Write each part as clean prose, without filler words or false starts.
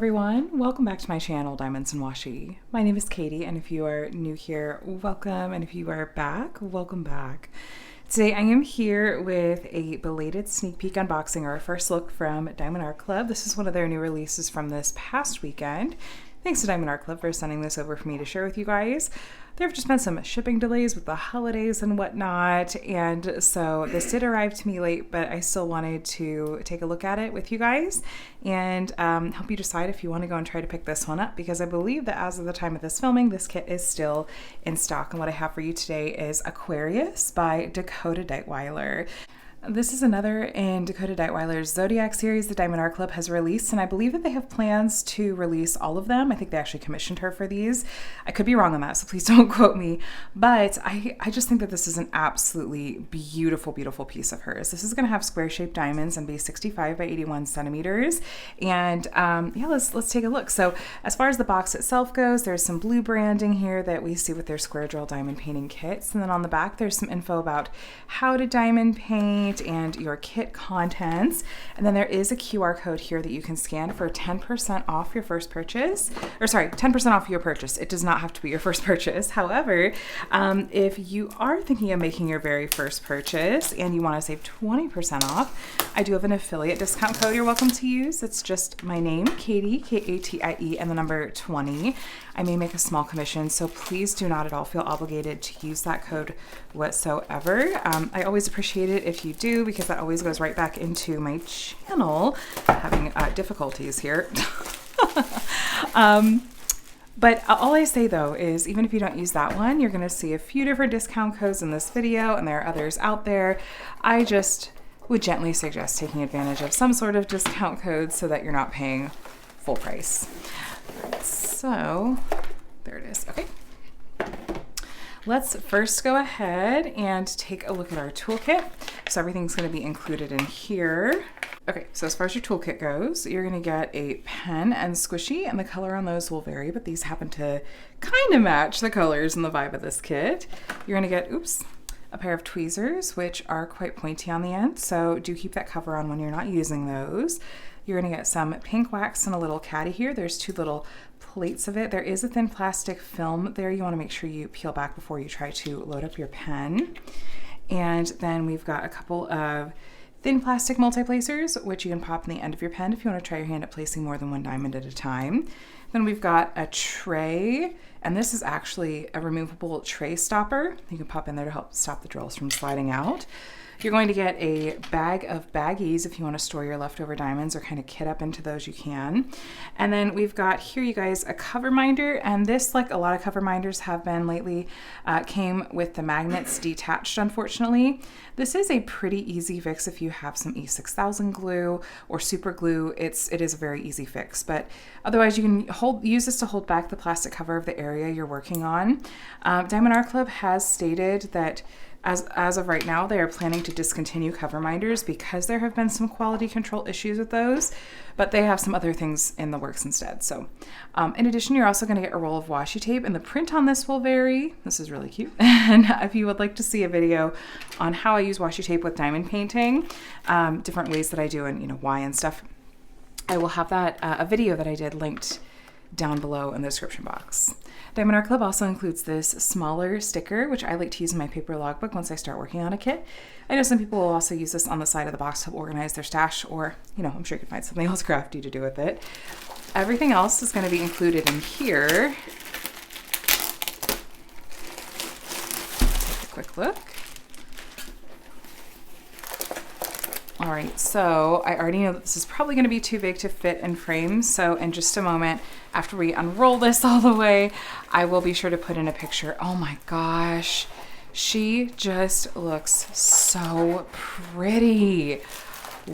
everyone, welcome back to my channel, Diamonds and Washi. My name is Katie, and if you are new here, welcome, and if you are back, welcome back. Today I am here with a belated sneak peek unboxing, or a first look from Diamond Art Club. This is one of their new releases from this past weekend. Thanks to Diamond Art Club for sending this over for me to share with you guys. There have just been some shipping delays with the holidays and whatnot, and so this did arrive to me late, but I still wanted to take a look at it with you guys and help you decide if you want to go and try to pick this one up, because I believe that as of the time of this filming, this kit is still in stock. And what I have for you today is Aquarius by Dakota Daetwiler. This is another in Dakota Daetwiler's Zodiac series that Diamond Art Club has released, and I believe that they have plans to release all of them. I think they actually commissioned her for these. I could be wrong on that, so please don't quote me, but I just think that this is an absolutely beautiful, beautiful piece of hers. This is going to have square-shaped diamonds and be 65 by 81 centimeters, and yeah, let's take a look. So as far as the box itself goes, there's some blue branding here that we see with their square drill diamond painting kits, and then on the back there's some info about how to diamond paint and your kit contents. And then there is a QR code here that you can scan for 10% off your first purchase, or sorry, 10% off your purchase. It does not have to be your first purchase. However, if you are thinking of making your very first purchase and you want to save 20% off, I do have an affiliate discount code you're welcome to use. It's just my name, Katie, K-A-T-I-E, and the number 20. I may make a small commission, so please do not at all feel obligated to use that code whatsoever. I always appreciate it if you do, because that always goes right back into my channel. Having difficulties here. But all I say though is, even if you don't use that one, you're going to see a few different discount codes in this video, and there are others out there. I just would gently suggest taking advantage of some sort of discount code so that you're not paying full price. So there it is. Okay. Let's first go ahead and take a look at our toolkit. So everything's going to be included in here. Okay, so as far as your toolkit goes, you're going to get a pen and squishy, and the color on those will vary, but these happen to kind of match the colors and the vibe of this kit. You're going to get, a pair of tweezers, which are quite pointy on the end, so do keep that cover on when you're not using those. You're going to get some pink wax and a little caddy here. There's two little plates of it. There is a thin plastic film there. You want to make sure you peel back before you try to load up your pen. And then we've got a couple of thin plastic multi-placers, which you can pop in the end of your pen if you want to try your hand at placing more than one diamond at a time. Then we've got a tray, and this is actually a removable tray stopper. You can pop in there to help stop the drills from sliding out. You're going to get a bag of baggies if you want to store your leftover diamonds or kind of kit up into those, you can. And then we've got here, you guys, a cover minder, and this, like a lot of cover minders have been lately, came with the magnets detached, unfortunately. This is a pretty easy fix if you have some E6000 glue or super glue. It is a very easy fix, but otherwise you can use this to hold back the plastic cover of the area you're working on. Diamond Art Club has stated that as of right now, they are planning to discontinue cover minders because there have been some quality control issues with those, but they have some other things in the works instead. So in addition, you're also going to get a roll of washi tape, and the print on this will vary. This is really cute. And if you would like to see a video on how I use washi tape with diamond painting, different ways that I do, and why and stuff, I will have that a video that I did linked down below in the description box. Diamond Art Club also includes this smaller sticker, which I like to use in my paper logbook once I start working on a kit. I know some people will also use this on the side of the box to organize their stash, or, I'm sure you can find something else crafty to do with it. Everything else is going to be included in here. Take a quick look. All right, so I already know that this is probably going to be too big to fit in frames, so in just a moment, after we unroll this all the way, I will be sure to put in a picture. Oh my gosh, she just looks so pretty.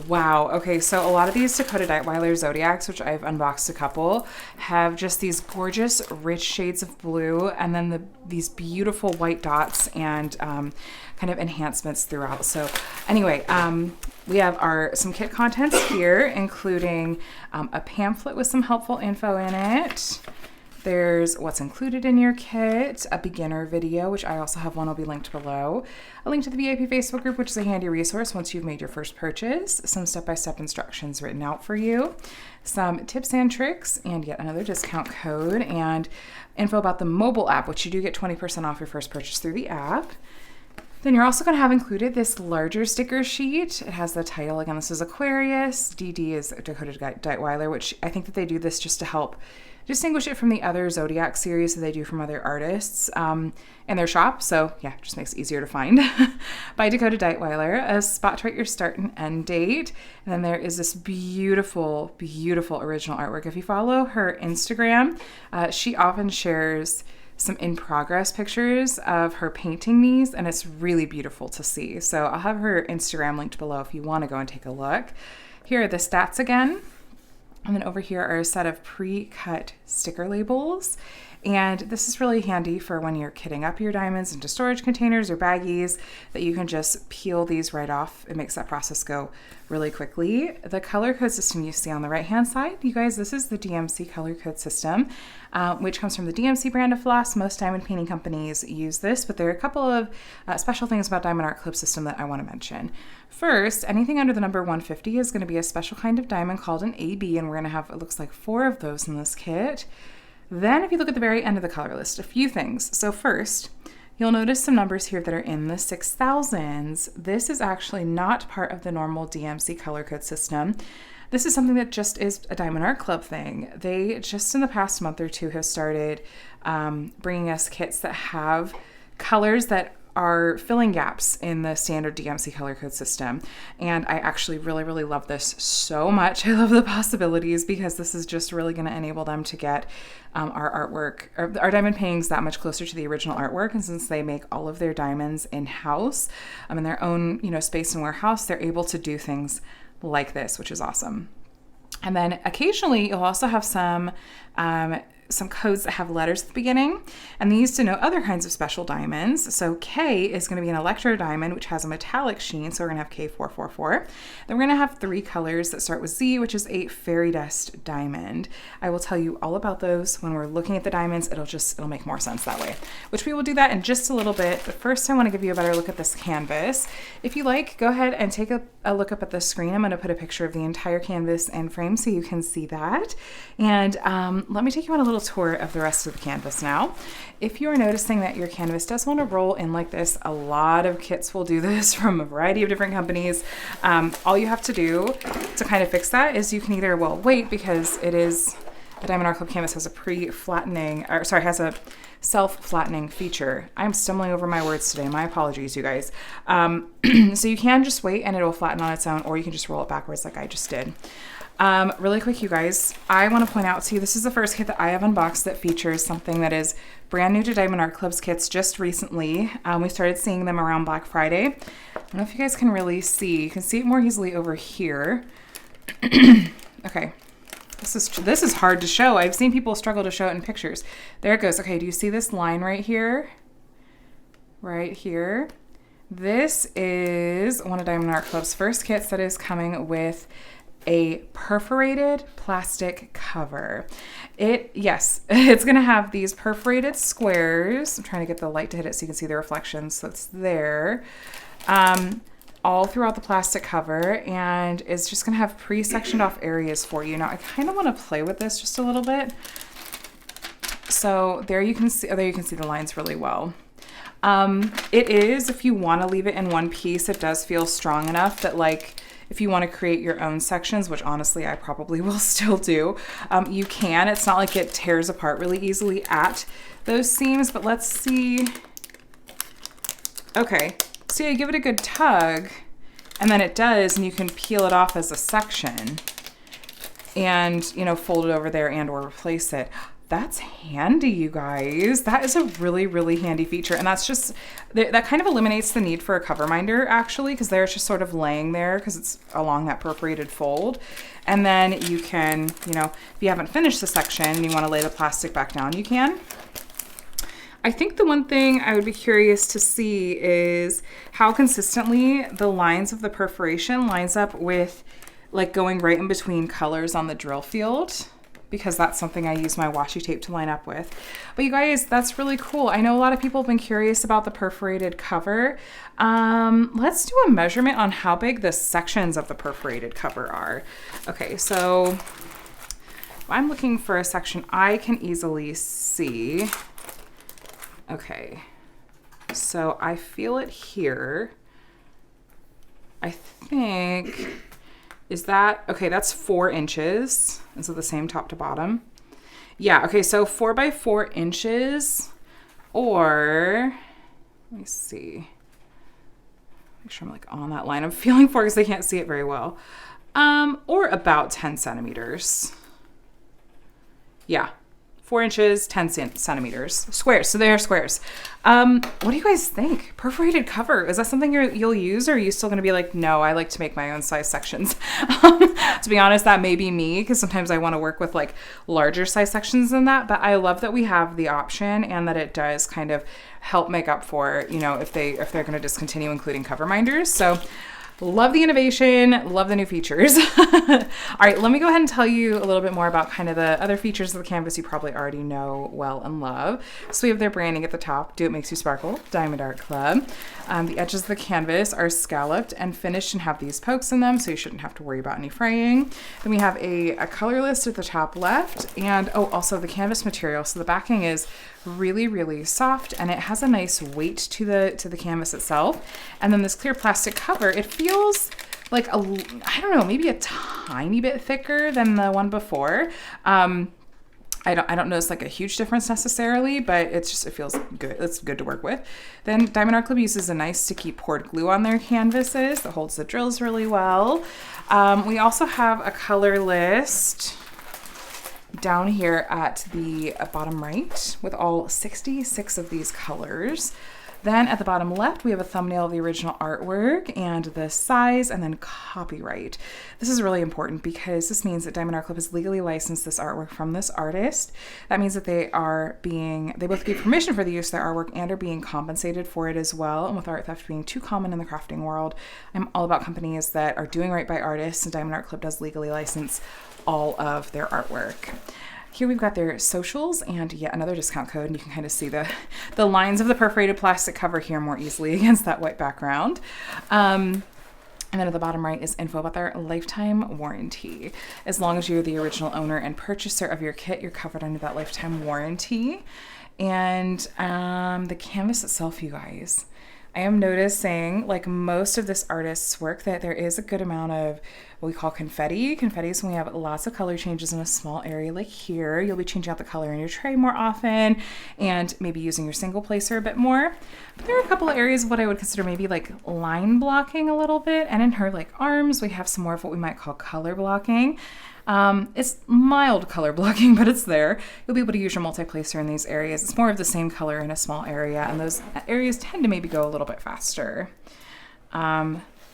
Wow. Okay, so a lot of these Dakota Daetwiler Zodiacs, which I've unboxed a couple, have just these gorgeous rich shades of blue, and then these beautiful white dots and kind of enhancements throughout. So anyway, we have some kit contents here, including a pamphlet with some helpful info in it. There's what's included in your kit, a beginner video, which I also have one, will be linked below, a link to the VIP Facebook group, which is a handy resource once you've made your first purchase, some step-by-step instructions written out for you, some tips and tricks, and yet another discount code, and info about the mobile app, which you do get 20% off your first purchase through the app. Then you're also going to have included this larger sticker sheet. It has the title, again, this is Aquarius, DD is Dakota Daetwiler, which I think that they do this just to help distinguish it from the other Zodiac series that they do from other artists in their shop. So yeah, just makes it easier to find. By Dakota Daetwiler, a spot to write your start and end date. And then there is this beautiful, beautiful original artwork. If you follow her Instagram, she often shares some in-progress pictures of her painting these, and it's really beautiful to see. So I'll have her Instagram linked below if you want to go and take a look. Here are the stats again. And then over here are a set of pre-cut sticker labels. And this is really handy for when you're kitting up your diamonds into storage containers or baggies, that you can just peel these right off. It makes that process go really quickly. The color code system you see on the right-hand side, you guys, this is the DMC color code system, which comes from the DMC brand of floss. Most diamond painting companies use this, but there are a couple of special things about Diamond Art Clip System that I want to mention. First, anything under the number 150 is going to be a special kind of diamond called an AB, and we're going to have, it looks like 4 of those in this kit. Then if you look at the very end of the color list, a few things. So first, you'll notice some numbers here that are in the 6,000s. This is actually not part of the normal DMC color code system. This is something that just is a Diamond Art Club thing. They just in the past month or two have started bringing us kits that have colors that are filling gaps in the standard DMC color code system. And I actually really, really love this so much. I love the possibilities, because this is just really going to enable them to get our artwork, or our diamond paintings, that much closer to the original artwork. And since they make all of their diamonds in-house, in their own, space and warehouse, they're able to do things like this, which is awesome. And then occasionally you'll also have some codes that have letters at the beginning, and these denote other kinds of special diamonds. So K is going to be an electro diamond, which has a metallic sheen, so we're going to have K444. Then we're going to have 3 colors that start with Z, which is a fairy dust diamond. I will tell you all about those when we're looking at the diamonds. It'll make more sense that way, which we will do that in just a little bit. But first I want to give you a better look at this canvas. If you like, go ahead and take a look up at the screen. I'm going to put a picture of the entire canvas and frame so you can see that. And let me take you on a little tour of the rest of the canvas now. If you are noticing that your canvas does want to roll in like this, a lot of kits will do this from a variety of different companies. All you have to do to kind of fix that is you can either, wait, because it is a Diamond Art Club canvas has a self-flattening feature. I'm stumbling over my words today. My apologies, you guys. So you can just wait and it'll flatten on its own, or you can just roll it backwards like I just did. Really quick, you guys, I want to point out to you, this is the first kit that I have unboxed that features something that is brand new to Diamond Art Club's kits just recently. We started seeing them around Black Friday. I don't know if you guys can really see. You can see it more easily over here. Okay. This is hard to show. I've seen people struggle to show it in pictures. There it goes. Okay, do you see this line right here? Right here. This is one of Diamond Art Club's first kits that is coming with a perforated plastic cover. Yes, it's going to have these perforated squares. I'm trying to get the light to hit it so you can see the reflections. So it's there. All throughout the plastic cover, and it's just going to have pre-sectioned off areas for you. Now I kind of want to play with this just a little bit. So there you can see the lines really well. It is, if you want to leave it in one piece, it does feel strong enough that, like, if you want to create your own sections, which honestly I probably will still do, you can. It's not like it tears apart really easily at those seams, but let's see. Okay, so yeah, give it a good tug, and then it does, and you can peel it off as a section and, fold it over there and or replace it. That's handy, you guys. That is a really, really handy feature. And that's just, that kind of eliminates the need for a cover minder, actually, because they're just sort of laying there because it's along that perforated fold. And then you can, if you haven't finished the section and you want to lay the plastic back down, you can. I think the one thing I would be curious to see is how consistently the lines of the perforation lines up with, like, going right in between colors on the drill field. because that's something I use my washi tape to line up with. But you guys, that's really cool. I know a lot of people have been curious about the perforated cover. Let's do a measurement on how big the sections of the perforated cover are. Okay, so if I'm looking for a section I can easily see. Okay, so I feel it here. I think, is that, okay, that's 4 inches. Is it the same top to bottom? Yeah, okay, so 4 by 4 inches, or, let me see. Make sure I'm like on that line I'm feeling for because I can't see it very well. Or about 10 centimeters. Yeah. 4 inches, 10 centimeters. Squares, so they are squares. What do you guys think? Perforated cover, is that something you'll use, or are you still gonna be like, no, I like to make my own size sections? To be honest, that may be me, because sometimes I wanna work with like larger size sections than that, but I love that we have the option and that it does kind of help make up for, you know, if they're gonna discontinue including cover minders. So love the innovation, love the new features. All right, let me go ahead and tell you a little bit more about kind of the other features of the canvas you probably already know well and love. So we have their branding at the top, Do It Makes You Sparkle, Diamond Art Club. The edges of the canvas are scalloped and finished and have these pokes in them, so you shouldn't have to worry about any fraying. Then we have a color list at the top left, and oh, also the canvas material. So the backing is really, really soft, and it has a nice weight to the canvas itself. And then this clear plastic cover, it feels like I don't know, maybe a tiny bit thicker than the one before. I don't notice like a huge difference necessarily, but it feels good. It's good to work with. Then Diamond Art Club uses a nice sticky poured glue on their canvases that holds the drills really well. We also have a color list down here at the bottom right with all 66 of these colors. Then at the bottom left, we have a thumbnail of the original artwork and the size, and then copyright. This is really important because this means that Diamond Art Club has legally licensed this artwork from this artist. That means that they both gave permission for the use of their artwork and are being compensated for it as well. And with art theft being too common in the crafting world, I'm all about companies that are doing right by artists, and Diamond Art Club does legally license all of their artwork. Here we've got their socials and yet another discount code, and you can kind of see the lines of the perforated plastic cover here more easily against that white background. And then at the bottom right is info about their lifetime warranty. As long as you're the original owner and purchaser of your kit, you're covered under that lifetime warranty. And the canvas itself, you guys, I am noticing, like most of this artist's work, that there is a good amount of what we call confetti. Confetti is when we have lots of color changes in a small area like here. You'll be changing out the color in your tray more often and maybe using your single placer a bit more. But there are a couple of areas of what I would consider maybe like line blocking a little bit. And in her like arms, we have some more of what we might call color blocking. It's mild color blocking, but it's there. You'll be able to use your multi-placer in these areas. It's more of the same color in a small area, and those areas tend to maybe go a little bit faster.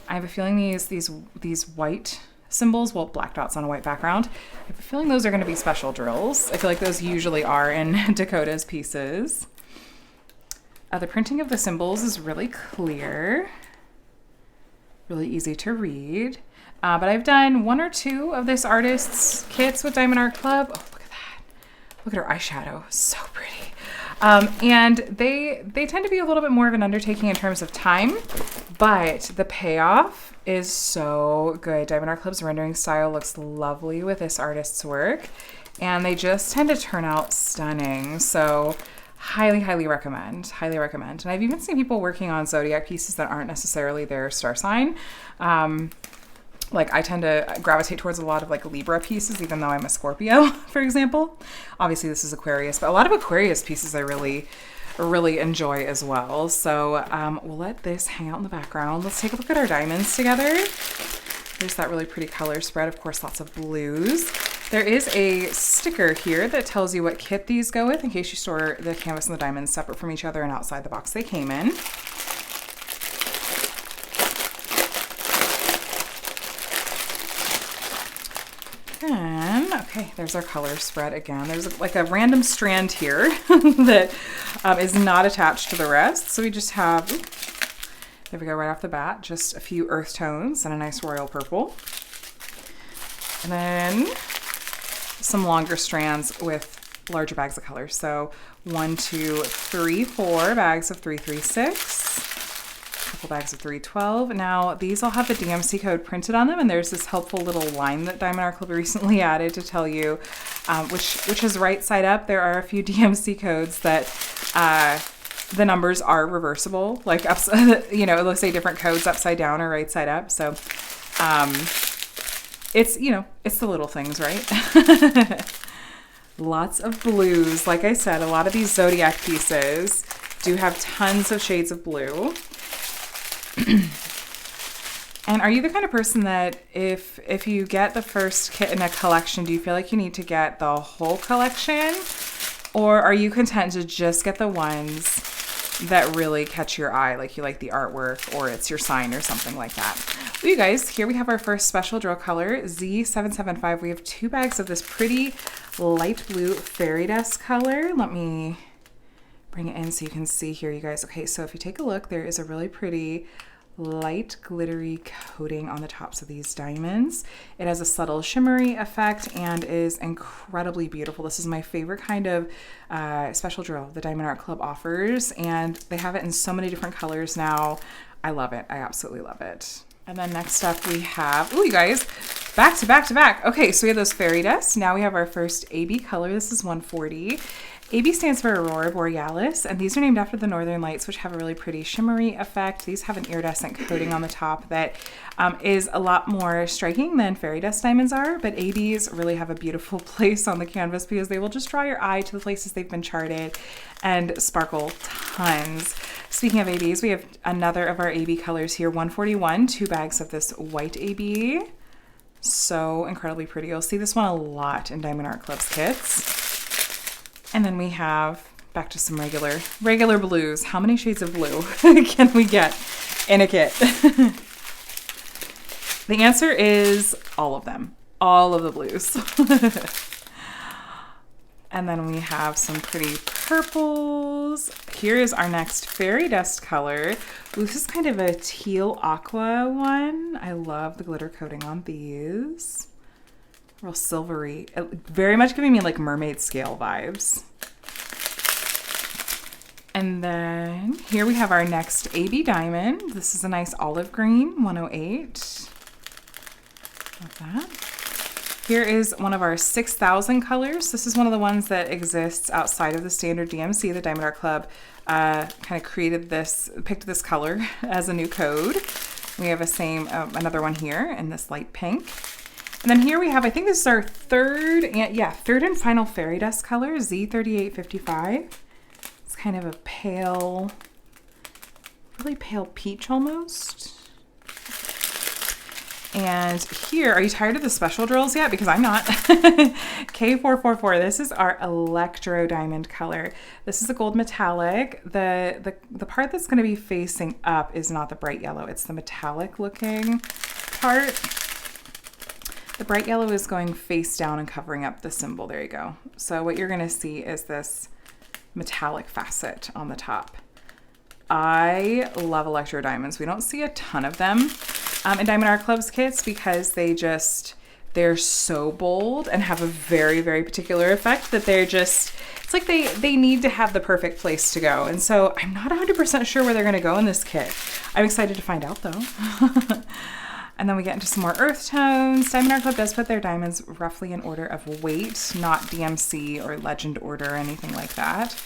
I have a feeling these white symbols, well, black dots on a white background, I have a feeling those are going to be special drills. I feel like those usually are in Dakota's pieces. The printing of the symbols is really clear, really easy to read. But I've done 1 or 2 of this artist's kits with Diamond Art Club. Oh, look at that. Look at her eyeshadow. So pretty. And they tend to be a little bit more of an undertaking in terms of time, but the payoff is so good. Diamond Art Club's rendering style looks lovely with this artist's work, and they just tend to turn out stunning. So highly, highly recommend. Highly recommend. And I've even seen people working on Zodiac pieces that aren't necessarily their star sign. Like I tend to gravitate towards a lot of like Libra pieces, even though I'm a Scorpio, for example. Obviously this is Aquarius, but a lot of Aquarius pieces I really enjoy as well. So we'll let this hang out in the background. Let's take a look at our diamonds together. There's that really pretty color spread. Of course, lots of blues. There is a sticker here that tells you what kit these go with in case you store the canvas and the diamonds separate from each other and outside the box they came in. Okay, there's our color spread again. There's like a random strand here that is not attached to the rest. So we just have, there we go, right off the bat, just a few earth tones and a nice royal purple. And then some longer strands with larger bags of color. So 1, 2, 3, 4 bags of 336, a couple bags of 312. Now these all have the DMC code printed on them, and there's this helpful little line that Diamond Art Club recently added to tell you which is right side up. There are a few DMC codes that the numbers are reversible, like you know, let's say different codes upside down or right side up. So it's, you know, it's the little things, right? Lots of blues. Like I said, a lot of these Zodiac pieces do have tons of shades of blue. And are you the kind of person that if you get the first kit in a collection, do you feel like you need to get the whole collection? Or are you content to just get the ones that really catch your eye, like you like the artwork or it's your sign or something like that? Well, you guys, here we have our first special drill color, Z775. We have 2 bags of this pretty light blue fairy dust color. Let me bring it in so you can see here, you guys. Okay, so if you take a look, there is a really pretty light glittery coating on the tops of these diamonds. It has a subtle shimmery effect and is incredibly beautiful. This is my favorite kind of special drill the Diamond Art Club offers, and they have it in so many different colors now. I love it. I absolutely love it. And then next up we have, oh, you guys, back to back to back. Okay, so we have those fairy dust. Now we have our first AB color. This is 140. AB stands for Aurora Borealis, and these are named after the northern lights, which have a really pretty shimmery effect. These have an iridescent coating on the top that is a lot more striking than fairy dust diamonds are, but ABs really have a beautiful place on the canvas because they will just draw your eye to the places they've been charted and sparkle tons. Speaking of ABs, we have another of our AB colors here, 141, 2 bags of this white AB. So incredibly pretty. You'll see this one a lot in Diamond Art Club's kits. And then we have back to some regular blues. How many shades of blue can we get in a kit? The answer is all of them, all of the blues. And then we have some pretty purples. Here is our next fairy dust color. Ooh, this is kind of a teal aqua one. I love the glitter coating on these. Real silvery, very much giving me like mermaid scale vibes. And then here we have our next AB diamond. This is a nice olive green, 108. Love that. Here is one of our 6,000 colors. This is one of the ones that exists outside of the standard DMC. The Diamond Art Club kind of picked this color as a new code. We have another one here in this light pink. And then here we have, I think this is our third and final fairy dust color, Z3855. It's kind of a pale, really pale peach almost. And here, are you tired of the special drills yet? Because I'm not. K444, this is our electro diamond color. This is a gold metallic. The part that's going to be facing up is not the bright yellow. It's the metallic looking part. The bright yellow is going face down and covering up the symbol. There you go. So what you're going to see is this metallic facet on the top. I love electro diamonds. We don't see a ton of them in Diamond Art Club's kits because they're so bold and have a very, very particular effect that it's like they need to have the perfect place to go. And so I'm not 100% sure where they're going to go in this kit. I'm excited to find out though. And then we get into some more earth tones. Diamond Art Club does put their diamonds roughly in order of weight, not DMC or legend order or anything like that.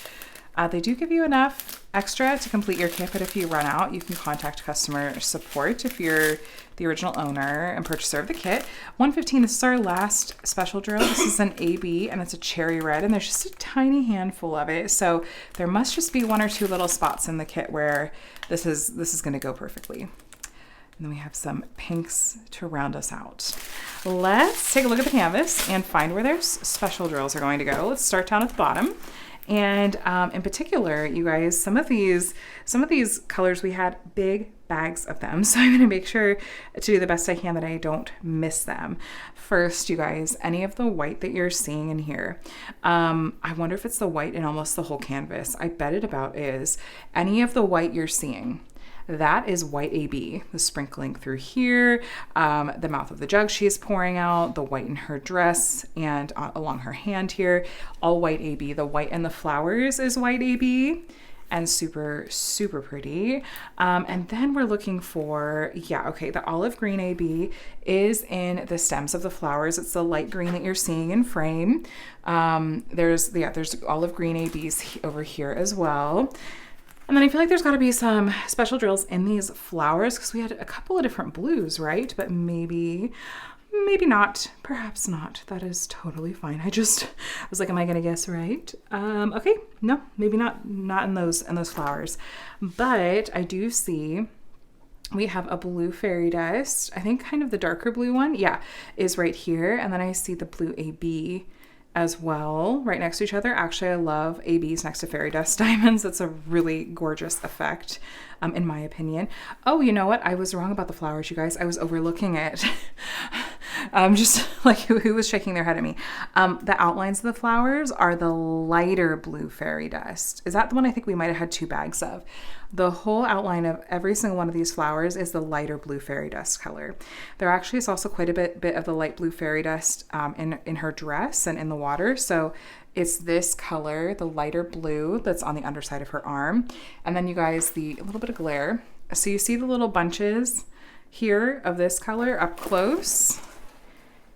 They do give you enough extra to complete your kit, but if you run out, you can contact customer support if you're the original owner and purchaser of the kit. 115, this is our last special drill. This is an AB and it's a cherry red, and there's just a tiny handful of it. So there must just be 1 or 2 little spots in the kit where this is going to go perfectly. And then we have some pinks to round us out. Let's take a look at the canvas and find where their special drills are going to go. Let's start down at the bottom. And in particular, you guys, some of these colors, we had big bags of them. So I'm going to make sure to do the best I can that I don't miss them. First, you guys, any of the white that you're seeing in here, I wonder if it's the white in almost the whole canvas. I bet it about is. Any of the white you're seeing, that is white AB, the sprinkling through here, the mouth of the jug she is pouring out, the white in her dress, and along her hand here, all white AB. The white in the flowers is white AB, and super, super pretty. And then we're looking for, the olive green AB is in the stems of the flowers. It's the light green that you're seeing in frame. There's olive green ABs over here as well. And then I feel like there's got to be some special drills in these flowers because we had a couple of different blues, right? But maybe not, perhaps not. That is totally fine. I was like, am I gonna guess right? Okay, no, maybe not in those flowers. But I do see we have a blue fairy dust. I think kind of the darker blue one, is right here. And then I see the blue AB as well, right next to each other. Actually, I love ABs next to fairy dust diamonds. That's a really gorgeous effect, in my opinion. Oh, you know what? I was wrong about the flowers, you guys. I was overlooking it. Just like who was shaking their head at me. The outlines of the flowers are the lighter blue fairy dust. Is that the one I think we might have had 2 bags of? The whole outline of every single one of these flowers is the lighter blue fairy dust color. There actually is also quite a bit of the light blue fairy dust in her dress and in the water. So it's this color, the lighter blue, that's on the underside of her arm. And then you guys, a little bit of glare. So you see the little bunches here of this color up close.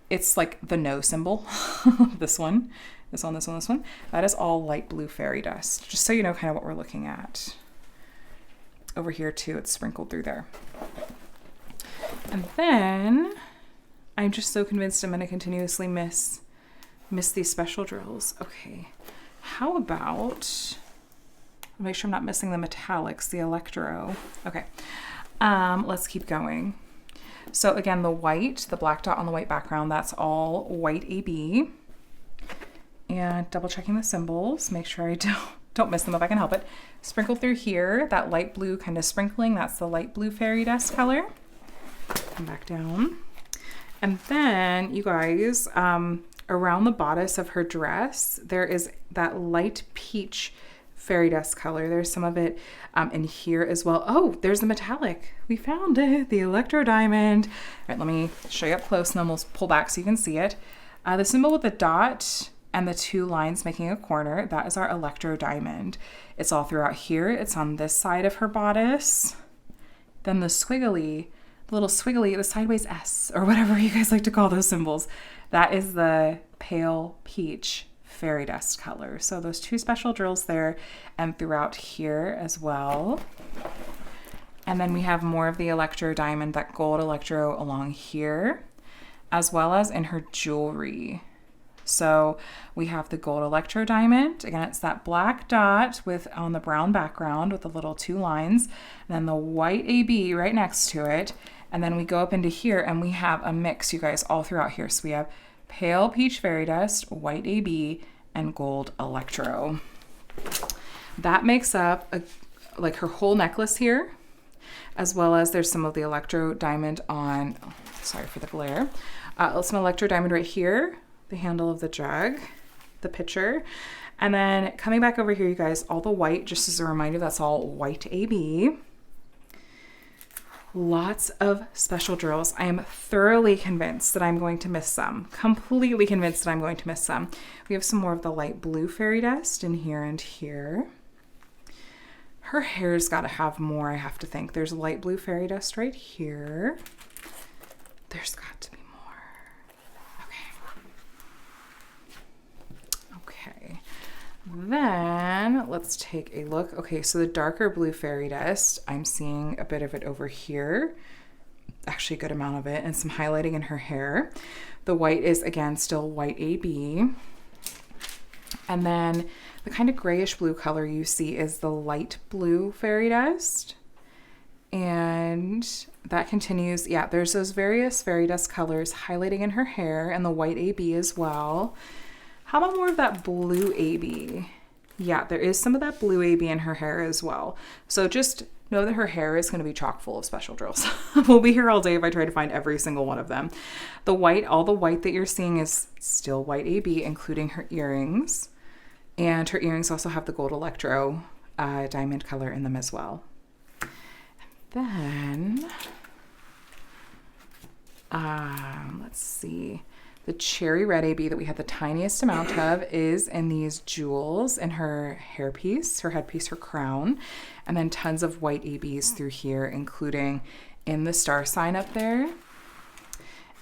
It's like the no symbol. This one. That is all light blue fairy dust. Just so you know kind of what we're looking at. Over here too, it's sprinkled through there. And then I'm just so convinced I'm going to continuously miss these special drills. Okay, how about, make sure I'm not missing the metallics, the electro. Okay, let's keep going. So again, the white, the black dot on the white background, that's all white AB. And double checking the symbols, make sure I don't miss them if I can help it. Sprinkled through here, that light blue kind of sprinkling, that's the light blue fairy dust color. Come back down. And then you guys, around the bodice of her dress, there is that light peach fairy dust color. There's some of it in here as well. Oh, there's the metallic. We found it, the electro diamond. All right, let me show you up close and then we'll pull back so you can see it. The symbol with the dot and the 2 lines making a corner, that is our electro diamond. It's all throughout here. It's on this side of her bodice. Then the little squiggly, the sideways S, or whatever you guys like to call those symbols, that is the pale peach fairy dust color. So those 2 special drills there and throughout here as well. And then we have more of the electro diamond, that gold electro along here, as well as in her jewelry. So we have the gold electro diamond. Again, it's that black dot on the brown background with the little 2 lines, and then the white AB right next to it. And then we go up into here and we have a mix, you guys, all throughout here. So we have pale peach fairy dust, white AB, and gold electro. That makes up like her whole necklace here, as well as there's some of the electro diamond on, sorry for the glare, some electro diamond right here, the handle of the jug, the pitcher. And then coming back over here, you guys, all the white, just as a reminder, that's all white AB. Lots of special drills. I am thoroughly convinced that I'm going to miss some. Completely convinced that I'm going to miss some. We have some more of the light blue fairy dust in here and here. Her hair's got to have more, I have to think. There's light blue fairy dust right here. There's got to be more. Okay. Then let's take a look. Okay, so the darker blue fairy dust, I'm seeing a bit of it over here. Actually a good amount of it, and some highlighting in her hair. The white is, again, still white AB. And then the kind of grayish blue color you see is the light blue fairy dust. And that continues. Yeah, there's those various fairy dust colors highlighting in her hair, and the white AB as well. How about more of that blue AB? Yeah, there is some of that blue AB in her hair as well. So just know that her hair is going to be chock full of special drills. We'll be here all day if I try to find every single one of them. The white, all the white that you're seeing is still white AB, including her earrings. And her earrings also have the gold electro diamond color in them as well. then, let's see. The cherry red AB that we had the tiniest amount of is in these jewels in her hairpiece, her headpiece, her crown, and then tons of white ABs through here, including in the star sign up there.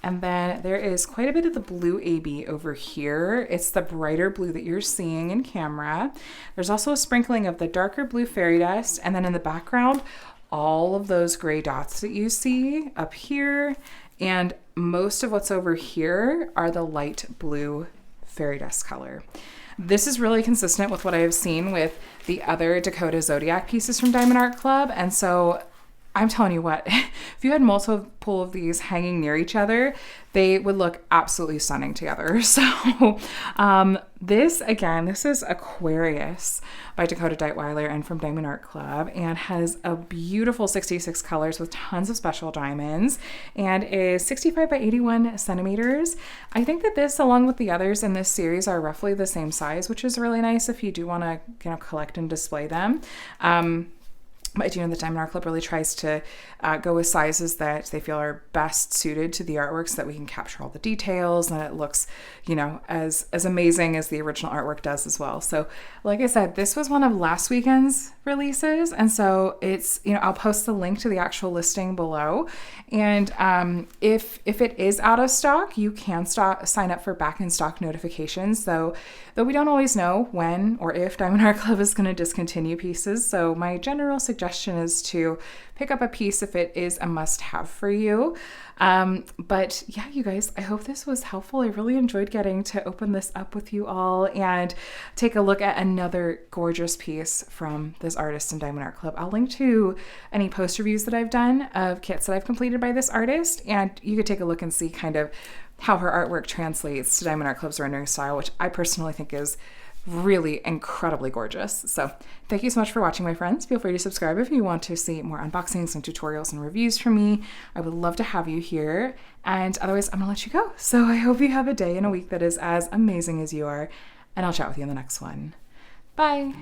And then there is quite a bit of the blue AB over here. It's the brighter blue that you're seeing in camera. There's also a sprinkling of the darker blue fairy dust, and then in the background, all of those gray dots that you see up here, and most of what's over here are the light blue fairy dust color. This is really consistent with what I have seen with the other Dakota Zodiac pieces from Diamond Art Club. And so I'm telling you what, if you had multiple of these hanging near each other, they would look absolutely stunning together. So this is Aquarius by Dakota Daetwiler and from Diamond Art Club, and has a beautiful 66 colors with tons of special diamonds, and is 65 by 81 centimeters. I think that this, along with the others in this series, are roughly the same size, which is really nice if you do want to collect and display them. But I do know that Diamond Art Club really tries to go with sizes that they feel are best suited to the artwork so that we can capture all the details and it looks, as amazing as the original artwork does as well. So like I said, this was one of last weekend's releases. And so it's, I'll post the link to the actual listing below. And if it is out of stock, you can sign up for back in stock notifications. Though we don't always know when or if Diamond Art Club is going to discontinue pieces. So my general suggestion is to pick up a piece if it is a must-have for you. But yeah, you guys, I hope this was helpful. I really enjoyed getting to open this up with you all and take a look at another gorgeous piece from this artist in Diamond Art Club. I'll link to any post reviews that I've done of kits that I've completed by this artist, and you could take a look and see kind of how her artwork translates to Diamond Art Club's rendering style, which I personally think is really incredibly gorgeous. So thank you so much for watching, my friends. Feel free to subscribe if you want to see more unboxings and tutorials and reviews from me. I would love to have you here. And otherwise, I'm gonna let you go. So I hope you have a day and a week that is as amazing as you are, and I'll chat with you in the next one. Bye.